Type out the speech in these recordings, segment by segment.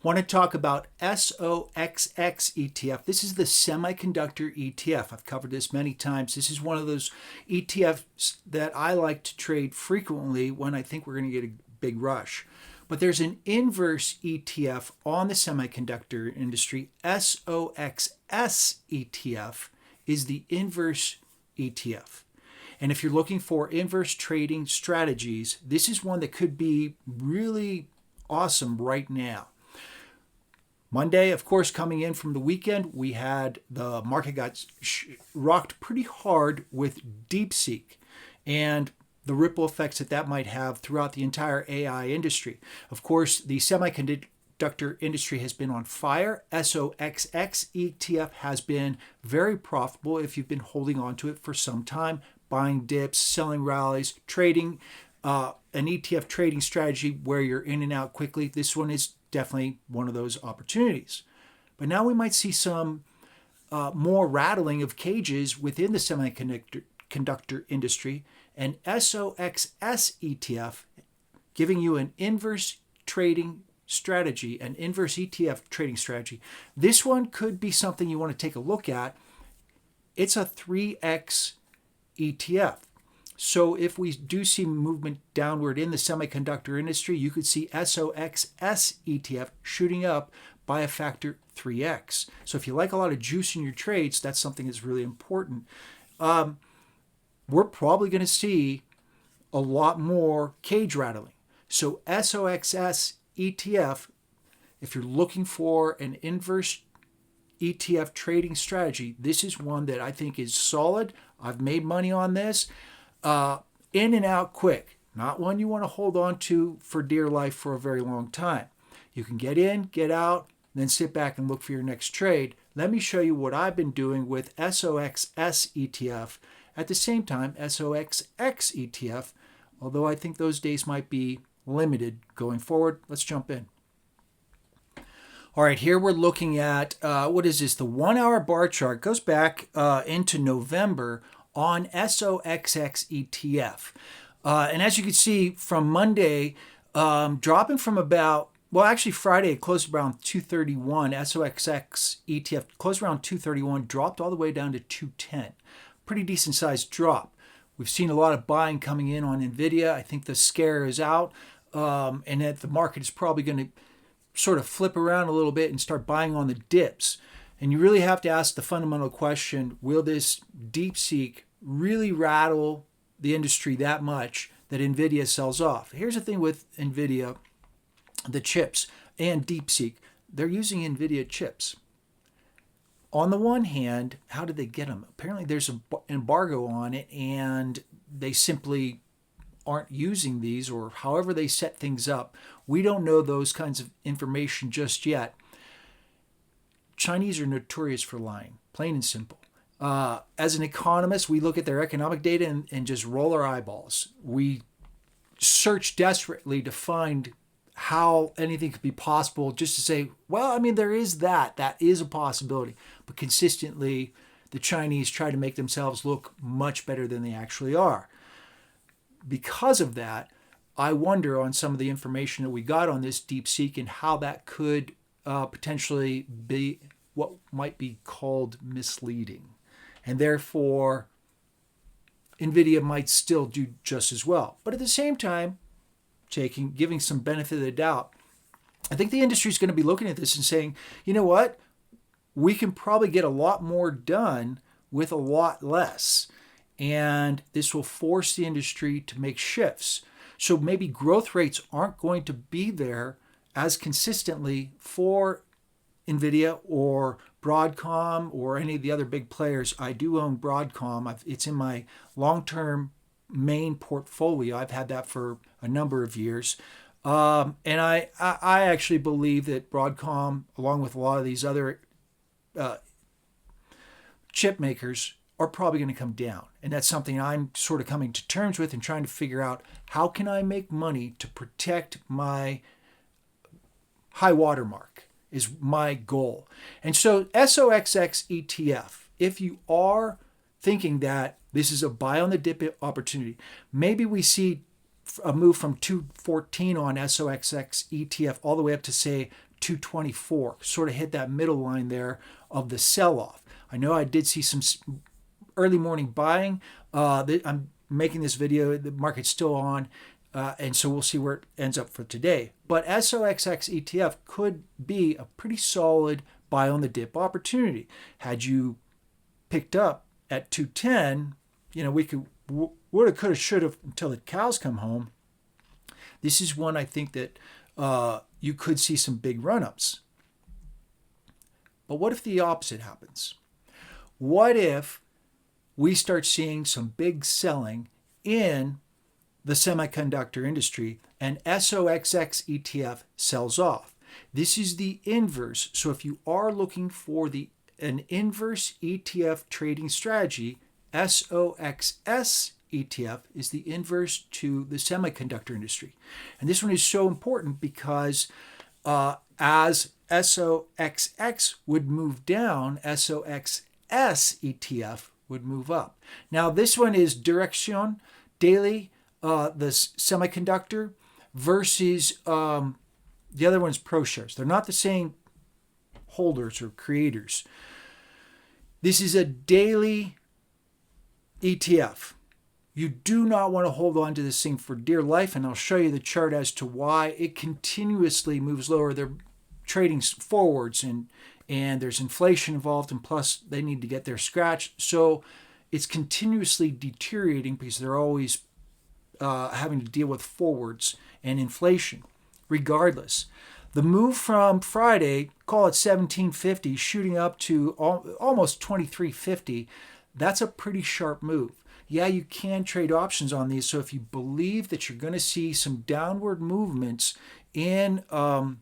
Want to talk about SOXX ETF. This is the Semiconductor ETF. I've covered this many times. This is one of those ETFs that I like to trade frequently when I think we're going to get a big rush. But there's an inverse ETF on the semiconductor industry. SOXX ETF is the inverse ETF. And if you're looking for inverse trading strategies, this is one that could be really awesome right now. Monday, of course, coming in from the weekend, we had the market got rocked pretty hard with DeepSeek and the ripple effects that might have throughout the entire AI industry. Of course, the semiconductor industry has been on fire. SOXX ETF has been very profitable if you've been holding on to it for some time, buying dips, selling rallies, trading an ETF trading strategy where you're in and out quickly. This one is definitely one of those opportunities. But now we might see some more rattling of cages within the semiconductor industry, and SOXX ETF giving you an inverse trading strategy, an inverse ETF trading strategy. This one could be something you want to take a look at. It's a 3X ETF. So if we do see movement downward in the semiconductor industry, you could see SOXX ETF shooting up by a factor 3X. So if you like a lot of juice in your trades, that's something that's really important. We're probably going to see a lot more cage rattling. So SOXX ETF, if you're looking for an inverse ETF trading strategy, this is one that I think is solid. I've made money on this. In and out quick, not one you want to hold on to for dear life for a very long time. You can get in, get out, then sit back and look for your next trade. Let me show you what I've been doing with SOXX ETF. At the same time, SOXX ETF, although I think those days might be limited going forward. Let's jump in. All right, here we're looking at, what is this? The 1 hour bar chart goes back into November on SOXX ETF. And as you can see from Monday, dropping from about, well, actually Friday it closed around 231. SOXX ETF closed around 231, dropped all the way down to 210. Pretty decent sized drop. We've seen a lot of buying coming in on Nvidia. I think the scare is out, and that the market is probably going to sort of flip around a little bit and start buying on the dips. And you really have to ask the fundamental question, will this DeepSeek really rattle the industry that much that Nvidia sells off? Here's the thing with Nvidia, the chips, and DeepSeek. They're using Nvidia chips. On the one hand, how did they get them? Apparently there's an embargo on it, and they simply aren't using these, or however they set things up. We don't know those kinds of information just yet. Chinese are notorious for lying, plain and simple. As an economist, we look at their economic data and just roll our eyeballs. We search desperately to find how anything could be possible, just to say, well, I mean, there is that. That is a possibility. But consistently, the Chinese try to make themselves look much better than they actually are. Because of that, I wonder on some of the information that we got on this DeepSeek and how that could potentially be what might be called misleading. And therefore, Nvidia might still do just as well. But at the same time, giving some benefit of the doubt, I think the industry is going to be looking at this and saying, you know what? We can probably get a lot more done with a lot less. And this will force the industry to make shifts. So maybe growth rates aren't going to be there as consistently for Nvidia or Broadcom or any of the other big players. I do own Broadcom. It's in my long-term main portfolio. I've had that for a number of years. And I actually believe that Broadcom, along with a lot of these other chip makers, are probably going to come down. And that's something I'm sort of coming to terms with and trying to figure out, how can I make money to protect my high water mark is my goal. And so SOXX ETF, if you are thinking that this is a buy on the dip opportunity, maybe we see a move from 214 on SOXX ETF all the way up to, say, 224, sort of hit that middle line there of the sell-off. I know I did see some early morning buying. I'm making this video, the market's still on, and so we'll see where it ends up for today. But SOXX ETF could be a pretty solid buy on the dip opportunity. Had you picked up at 210, we could woulda, coulda, shoulda until the cows come home. This is one I think that you could see some big run-ups. But what if the opposite happens? What if we start seeing some big selling in the semiconductor industry and SOXX ETF sells off? This is the inverse. So if you are looking for an inverse ETF trading strategy, SOXS ETF is the inverse to the semiconductor industry. And this one is so important because as SOXX would move down, SOXS ETF would move up. Now this one is Direction Daily, the semiconductor, versus the other one's ProShares. They're not the same holders or creators. This is a daily ETF. You do not want to hold on to this thing for dear life, and I'll show you the chart as to why it continuously moves lower. They're trading forwards, and there's inflation involved, and plus they need to get their scratch. So it's continuously deteriorating because they're always having to deal with forwards and inflation. Regardless, the move from Friday, call it 1750, shooting up to almost 2350, that's a pretty sharp move. Yeah, you can trade options on these. So if you believe that you're going to see some downward movements in the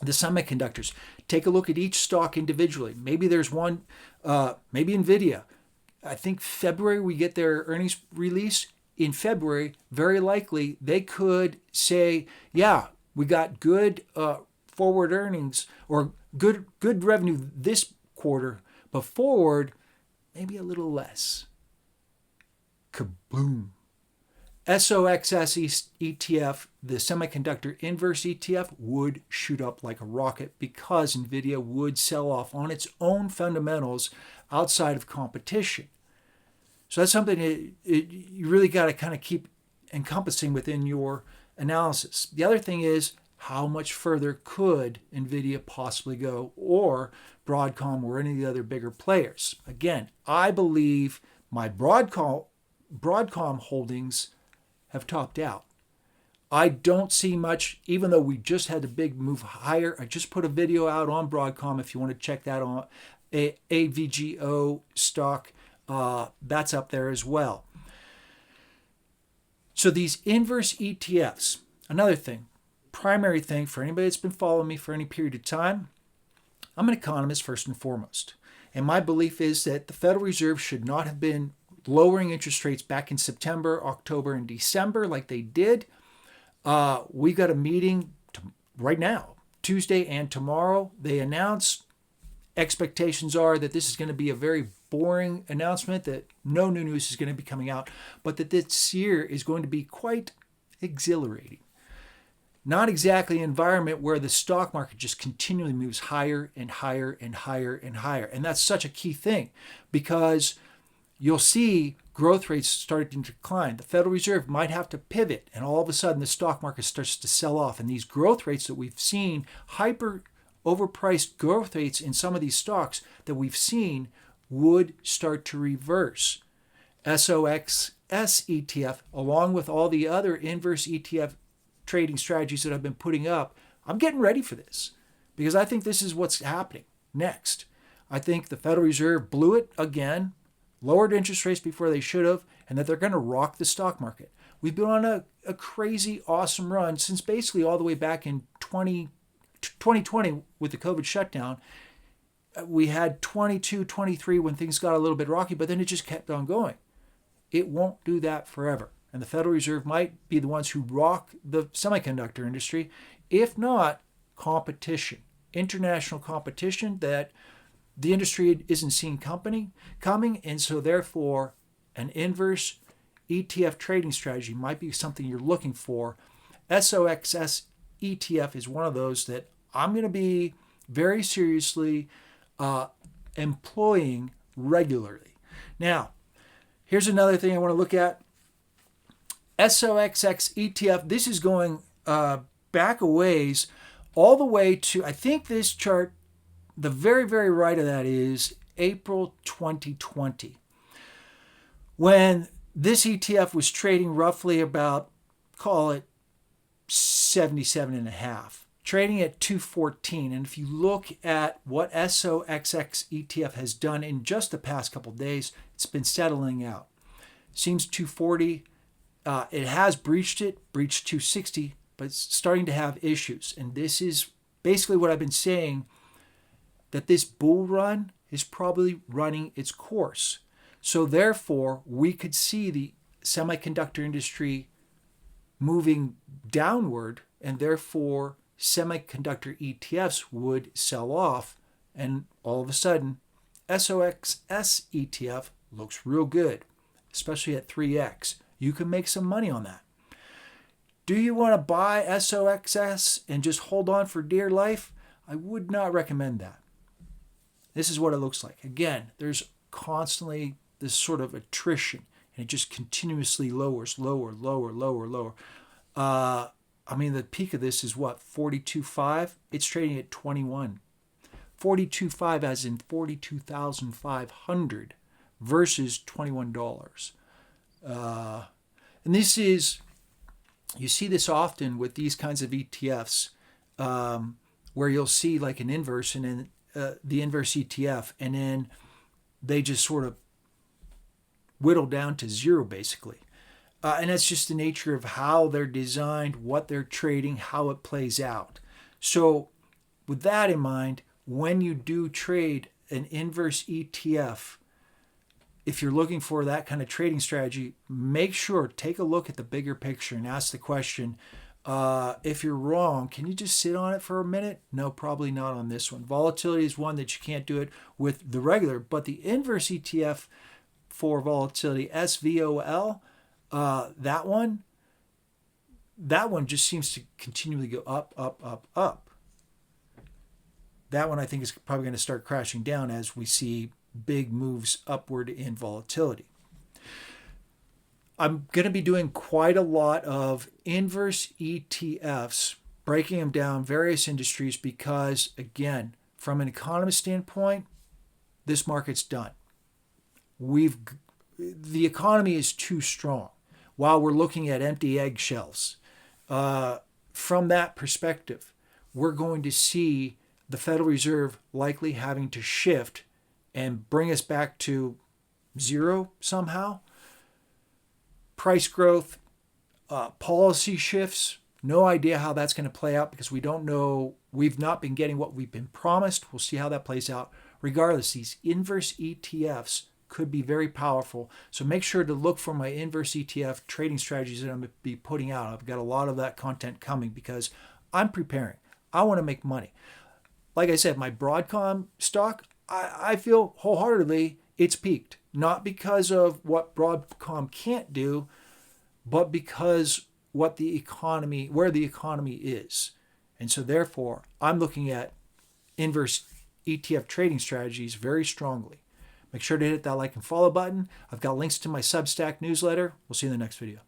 semiconductors, take a look at each stock individually. Maybe there's one, maybe Nvidia. I think February we get their earnings release. In February, very likely they could say, yeah, we got good forward earnings or good revenue this quarter, but forward maybe a little less. Kaboom. SOXS ETF, the semiconductor inverse ETF, would shoot up like a rocket because Nvidia would sell off on its own fundamentals outside of competition. So that's something that you really got to kind of keep encompassing within your analysis. The other thing is, how much further could Nvidia possibly go, or Broadcom, or any of the other bigger players? Again, I believe my Broadcom holdings have topped out. I don't see much, even though we just had a big move higher. I just put a video out on Broadcom if you want to check that on AVGO stock. That's up there as well. So these inverse ETFs, another thing, primary thing for anybody that's been following me for any period of time, I'm an economist first and foremost. And my belief is that the Federal Reserve should not have been lowering interest rates back in September, October, and December like they did. We got a meeting right now, Tuesday and tomorrow. They announced expectations are that this is going to be a very boring announcement, that no new news is going to be coming out, but that this year is going to be quite exhilarating. Not exactly an environment where the stock market just continually moves higher and higher and higher and higher. And that's such a key thing, because you'll see growth rates starting to decline. The Federal Reserve might have to pivot, and all of a sudden the stock market starts to sell off. And these growth rates that we've seen, hyper overpriced growth rates in some of these stocks that we've seen, would start to reverse. SOXS ETF, along with all the other inverse ETF trading strategies that I've been putting up, I'm getting ready for this because I think this is what's happening next. I think the Federal Reserve blew it again, lowered interest rates before they should have, and that they're going to rock the stock market. We've been on a crazy, awesome run since basically all the way back in 2020 with the COVID shutdown. We had 22, 23 when things got a little bit rocky, but then it just kept on going. It won't do that forever. And the Federal Reserve might be the ones who rock the semiconductor industry. If not, competition, international competition that the industry isn't seeing coming. And so therefore, an inverse ETF trading strategy might be something you're looking for, SOXX ETF is one of those that I'm going to be very seriously employing regularly. Now, here's another thing I want to look at. SOXX ETF, this is going back a ways, all the way to, I think this chart, the very, very right of that is April 2020. When this ETF was trading roughly about, call it 77.5, trading at 214. And if you look at what SOXX ETF has done in just the past couple of days, it's been settling out. Seems 240. It has breached 260, but it's starting to have issues. And this is basically what I've been saying, that this bull run is probably running its course. So therefore, we could see the semiconductor industry moving downward, and therefore semiconductor ETFs would sell off, and all of a sudden SOXX ETF looks real good, especially at 3x. You can make some money on that. Do you want to buy SOXX and just hold on for dear life? I would not recommend that. This is what it looks like. Again, there's constantly this sort of attrition, and it just continuously lowers, lower. I mean, the peak of this is what, 42.5? It's trading at 21. 42.5 as in 42,500 versus $21. And this is, you see this often with these kinds of ETFs, where you'll see like an inverse and then the inverse ETF, and then they just sort of whittle down to zero basically. And that's just the nature of how they're designed, what they're trading, how it plays out. So with that in mind, when you do trade an inverse ETF, if you're looking for that kind of trading strategy, make sure, take a look at the bigger picture and ask the question, if you're wrong, can you just sit on it for a minute? No, probably not on this one. Volatility is one that you can't do it with the regular, but the inverse ETF for volatility, SVOL, that one just seems to continually go up. That one I think is probably going to start crashing down as we see big moves upward in volatility. I'm going to be doing quite a lot of inverse ETFs, breaking them down various industries, because again, from an economist standpoint, this market's done. The economy is too strong while we're looking at empty eggshells. From that perspective, we're going to see the Federal Reserve likely having to shift and bring us back to zero somehow. Price growth, policy shifts, no idea how that's going to play out because we don't know. We've not been getting what we've been promised. We'll see how that plays out. Regardless, these inverse ETFs could be very powerful. So make sure to look for my inverse ETF trading strategies that I'm going to be putting out. I've got a lot of that content coming because I'm preparing. I want to make money. Like I said, my Broadcom stock, I feel wholeheartedly it's peaked. Not because of what Broadcom can't do, but because where the economy is. And so therefore, I'm looking at inverse ETF trading strategies very strongly. Make sure to hit that like and follow button. I've got links to my Substack newsletter. We'll see you in the next video.